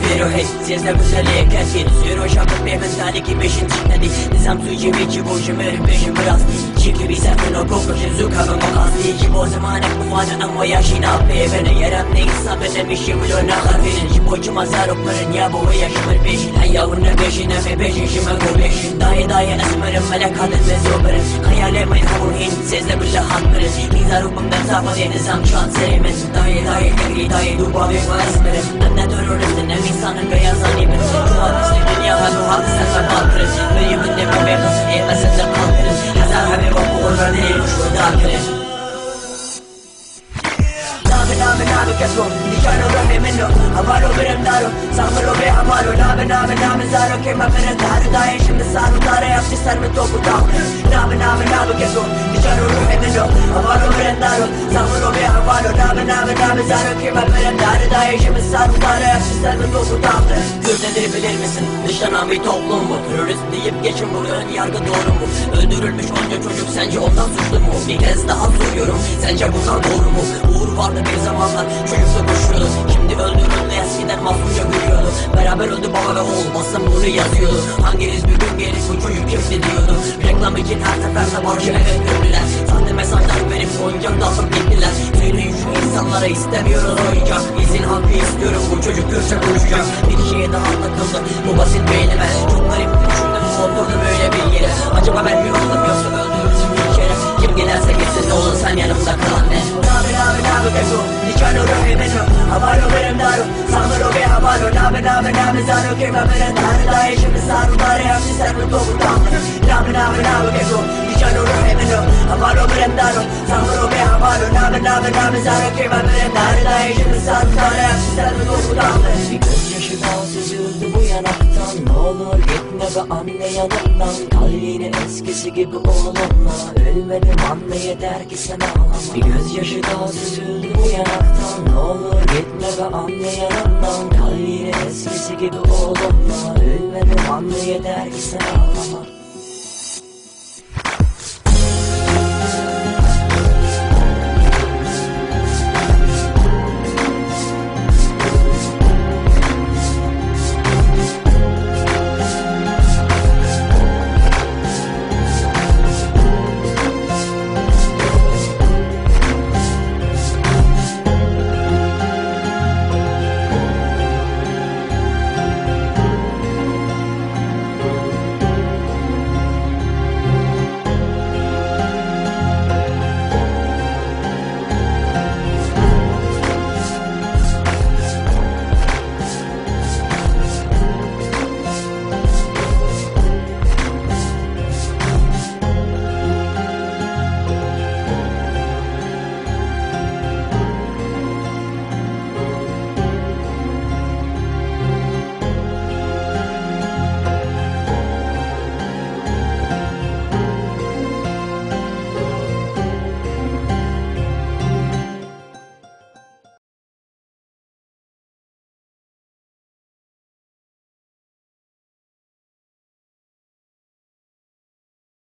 vero hej, zjezda güzelliğe keskin Zero şapık bir mentali beşin çıkmadı Nizam suyu veci boşu meri beşin biraz Çirki bir sefer o kokuşu zukabı mokazlı Ki bu zamana kufana ama yaşına bebene Yerem ne insan benemişim ulona harfinin Ki boçum azarokların ya bu yaşımır beşin Hay yavruna beşine ve beşin şime go beşin Dayı esmerim melek kadın ve zoberim Hayalime havuhin sezle bile hanmırız Nizarubumdan zafade nizam çan serimin Dayı duba ve esmerim Ben de teröristin hem insanın beyaz animin Muhadisli dünya ve muhadisler ve balkırız Beyimin de ve bekası emesin de kalkırız Hazar habib o kurver değil şu dakiriz Name kesmo, diciano rame meno Avaro berendaro, samaro be avaro Name zaro ke ma berendaro Daye şimdi sarılara yaptı serme topu dağını Name kesmo, diciano rame meno Avaro berendaro, samaro be avaro Name zaro ke ma berendaro Daye şimdi sarılara yaptı serme topu dağını Gürdedir bilir misin, dışlanan bir toplum bu Terörist deyip geçin bu ön yargı doğru mu? Öldürülmüş onca çocuk sence ondan suçlu mu? Bir kez daha soruyorum, sence bundan doğru mu? Uğur vardı bir zamanlar çocukla koşuyordu Şimdi öldürüldü eskiden masumca gülüyordu Beraber öldü baba ve oğul basın bunu yazıyordu Hanginiz bir gün gelir bu çocuk kimdi diyordu Reklam için her seferde barışı evet gördüler Sahte mesajlar verip oyuncak dağıtıp gittiler Söyleyin şu insanlara istemiyoruz oyuncak İzin hakkı istiyorum bu çocuk Kürtçe konuşacak Bir şeye daha takıldı bu basit beynime Çok garip düşündüm oturdum böyle bir yere Acaba ben mi oldum yoksa öldürürsün bir kere Kim gelirse gitsin ne olur sen yanımda kal anne Name kesmo, diciano rame meno Avaro berendaro, samaro be avaro Name zaro ke ma berendaro Daye şimdi sarılara yaptı serme topu dağını Name kesmo, diciano rame meno Avaro berendaro, samaro be avaro Name zaro ke ma berendaro Daye şimdi sarılara yaptı serme topu dağını Bir gözyaşı daha süzüldü bu yanaktan Ne olur gitme be anne yanımdan Kal yine eskisi gibi oğlumla Ölmedim anne yeter ki sen ağlama Bir gözyaşı daha süzüldü bu yanaktan Ne olur gitme be anne yanımdan Kal yine eskisi gibi oğlumla Ölmedim anne yeter ki sen ağlama